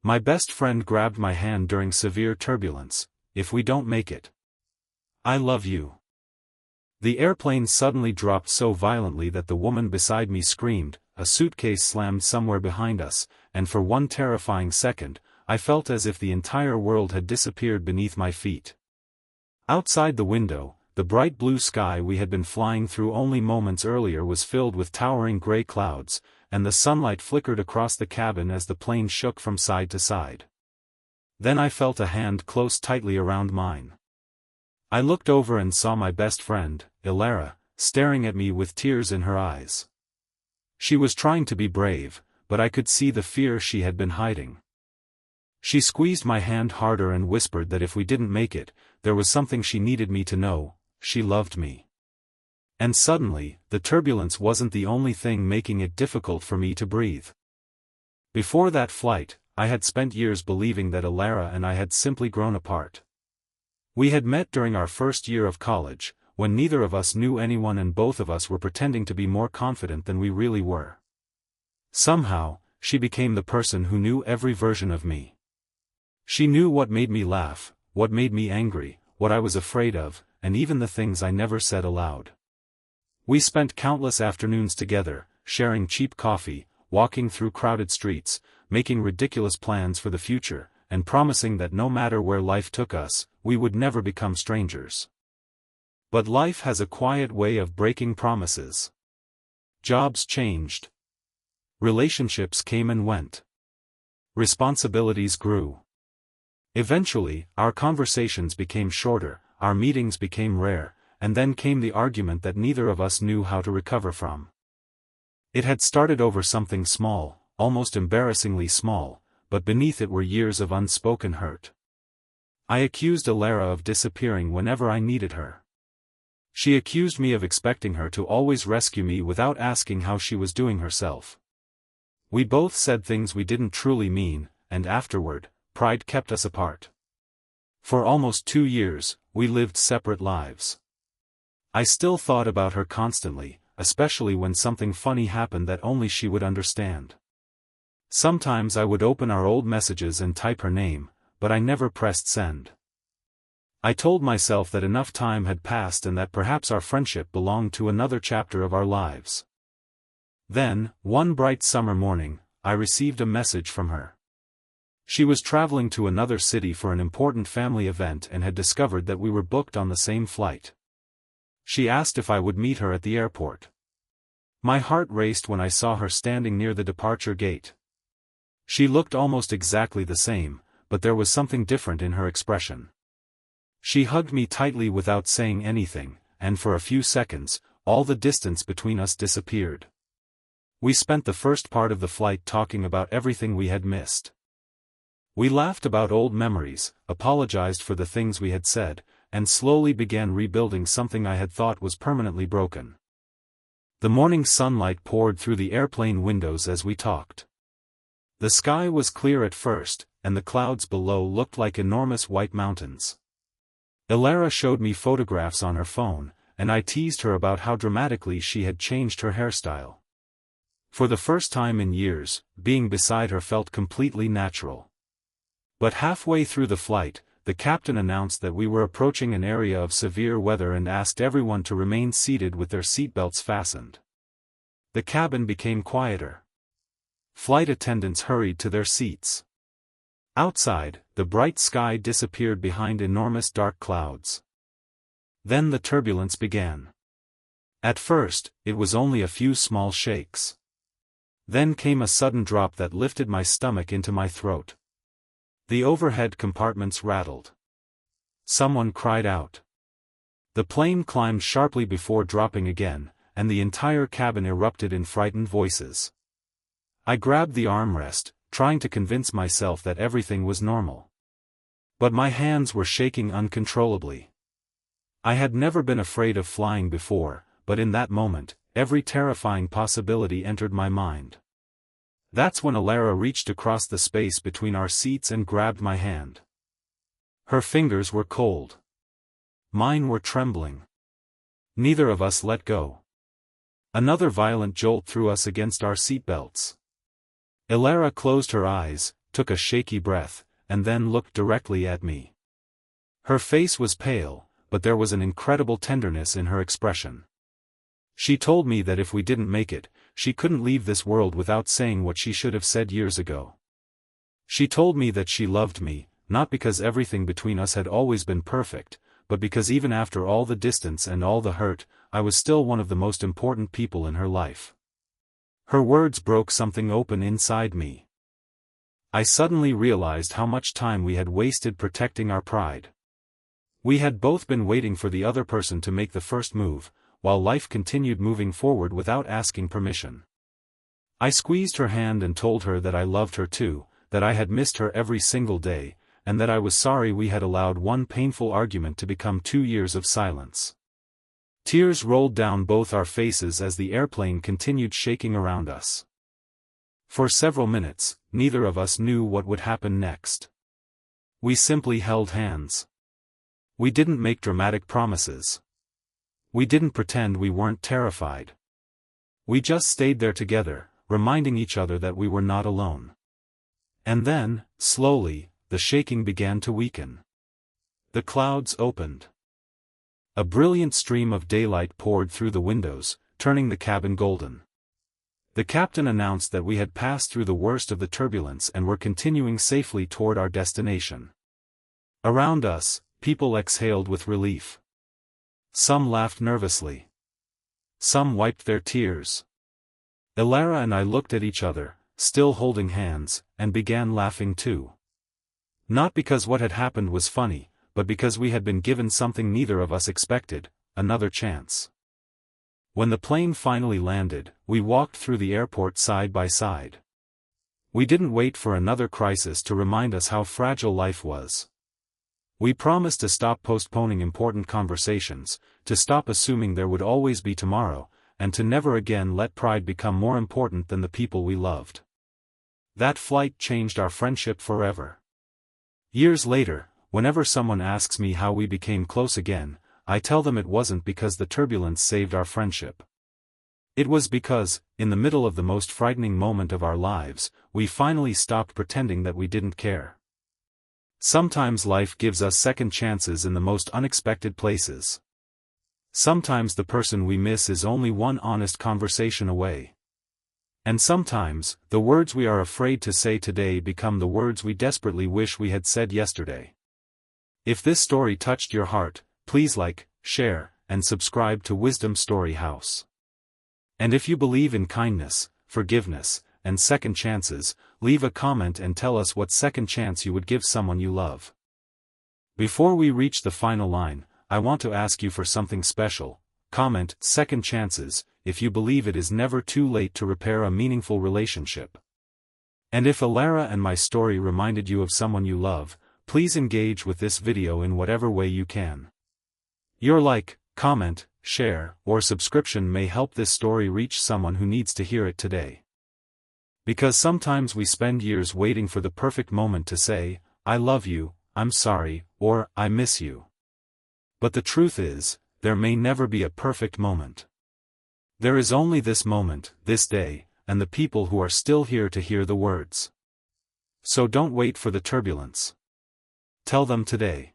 My best friend grabbed my hand during severe turbulence. If we don't make it, I love you. The airplane suddenly dropped so violently that the woman beside me screamed, a suitcase slammed somewhere behind us, and for one terrifying second, I felt as if the entire world had disappeared beneath my feet. Outside the window, the bright blue sky we had been flying through only moments earlier was filled with towering gray clouds, and the sunlight flickered across the cabin as the plane shook from side to side. Then I felt a hand close tightly around mine. I looked over and saw my best friend, Ilara, staring at me with tears in her eyes. She was trying to be brave, but I could see the fear she had been hiding. She squeezed my hand harder and whispered that if we didn't make it, there was something she needed me to know: she loved me. And suddenly, the turbulence wasn't the only thing making it difficult for me to breathe. Before that flight, I had spent years believing that Ilara and I had simply grown apart. We had met during our first year of college, when neither of us knew anyone and both of us were pretending to be more confident than we really were. Somehow, she became the person who knew every version of me. She knew what made me laugh, what made me angry, what I was afraid of, and even the things I never said aloud. We spent countless afternoons together, sharing cheap coffee, walking through crowded streets, making ridiculous plans for the future, and promising that no matter where life took us, we would never become strangers. But life has a quiet way of breaking promises. Jobs changed. Relationships came and went. Responsibilities grew. Eventually, our conversations became shorter, our meetings became rare, and then came the argument that neither of us knew how to recover from. It had started over something small, almost embarrassingly small, but beneath it were years of unspoken hurt. I accused Ilara of disappearing whenever I needed her. She accused me of expecting her to always rescue me without asking how she was doing herself. We both said things we didn't truly mean, and afterward, pride kept us apart. For almost 2 years, we lived separate lives. I still thought about her constantly, especially when something funny happened that only she would understand. Sometimes I would open our old messages and type her name, but I never pressed send. I told myself that enough time had passed and that perhaps our friendship belonged to another chapter of our lives. Then, one bright summer morning, I received a message from her. She was traveling to another city for an important family event and had discovered that we were booked on the same flight. She asked if I would meet her at the airport. My heart raced when I saw her standing near the departure gate. She looked almost exactly the same, but there was something different in her expression. She hugged me tightly without saying anything, and for a few seconds, all the distance between us disappeared. We spent the first part of the flight talking about everything we had missed. We laughed about old memories, apologized for the things we had said, and slowly began rebuilding something I had thought was permanently broken. The morning sunlight poured through the airplane windows as we talked. The sky was clear at first, and the clouds below looked like enormous white mountains. Ilara showed me photographs on her phone, and I teased her about how dramatically she had changed her hairstyle. For the first time in years, being beside her felt completely natural. But halfway through the flight, the captain announced that we were approaching an area of severe weather and asked everyone to remain seated with their seatbelts fastened. The cabin became quieter. Flight attendants hurried to their seats. Outside, the bright sky disappeared behind enormous dark clouds. Then the turbulence began. At first, it was only a few small shakes. Then came a sudden drop that lifted my stomach into my throat. The overhead compartments rattled. Someone cried out. The plane climbed sharply before dropping again, and the entire cabin erupted in frightened voices. I grabbed the armrest, trying to convince myself that everything was normal. But my hands were shaking uncontrollably. I had never been afraid of flying before, but in that moment, every terrifying possibility entered my mind. That's when Ilara reached across the space between our seats and grabbed my hand. Her fingers were cold. Mine were trembling. Neither of us let go. Another violent jolt threw us against our seatbelts. Ilara closed her eyes, took a shaky breath, and then looked directly at me. Her face was pale, but there was an incredible tenderness in her expression. She told me that if we didn't make it, she couldn't leave this world without saying what she should have said years ago. She told me that she loved me, not because everything between us had always been perfect, but because even after all the distance and all the hurt, I was still one of the most important people in her life. Her words broke something open inside me. I suddenly realized how much time we had wasted protecting our pride. We had both been waiting for the other person to make the first move, while life continued moving forward without asking permission. I squeezed her hand and told her that I loved her too, that I had missed her every single day, and that I was sorry we had allowed one painful argument to become 2 years of silence. Tears rolled down both our faces as the airplane continued shaking around us. For several minutes, neither of us knew what would happen next. We simply held hands. We didn't make dramatic promises. We didn't pretend we weren't terrified. We just stayed there together, reminding each other that we were not alone. And then, slowly, the shaking began to weaken. The clouds opened. A brilliant stream of daylight poured through the windows, turning the cabin golden. The captain announced that we had passed through the worst of the turbulence and were continuing safely toward our destination. Around us, people exhaled with relief. Some laughed nervously. Some wiped their tears. Elara and I looked at each other, still holding hands, and began laughing too. Not because what had happened was funny, but because we had been given something neither of us expected, another chance. When the plane finally landed, we walked through the airport side by side. We didn't wait for another crisis to remind us how fragile life was. We promised to stop postponing important conversations, to stop assuming there would always be tomorrow, and to never again let pride become more important than the people we loved. That flight changed our friendship forever. Years later, whenever someone asks me how we became close again, I tell them it wasn't because the turbulence saved our friendship. It was because, in the middle of the most frightening moment of our lives, we finally stopped pretending that we didn't care. Sometimes life gives us second chances in the most unexpected places. Sometimes the person we miss is only one honest conversation away. And sometimes, the words we are afraid to say today become the words we desperately wish we had said yesterday. If this story touched your heart, please like, share, and subscribe to Wisdom Story House. And if you believe in kindness, forgiveness, and second chances, leave a comment and tell us what second chance you would give someone you love. Before we reach the final line, I want to ask you for something special. Comment second chances if you believe it is never too late to repair a meaningful relationship. And if Elara and my story reminded you of someone you love, please engage with this video in whatever way you can. Your like, comment, share, or subscription may help this story reach someone who needs to hear it today. Because sometimes we spend years waiting for the perfect moment to say, I love you, I'm sorry, or I miss you. But the truth is, there may never be a perfect moment. There is only this moment, this day, and the people who are still here to hear the words. So don't wait for the turbulence. Tell them today.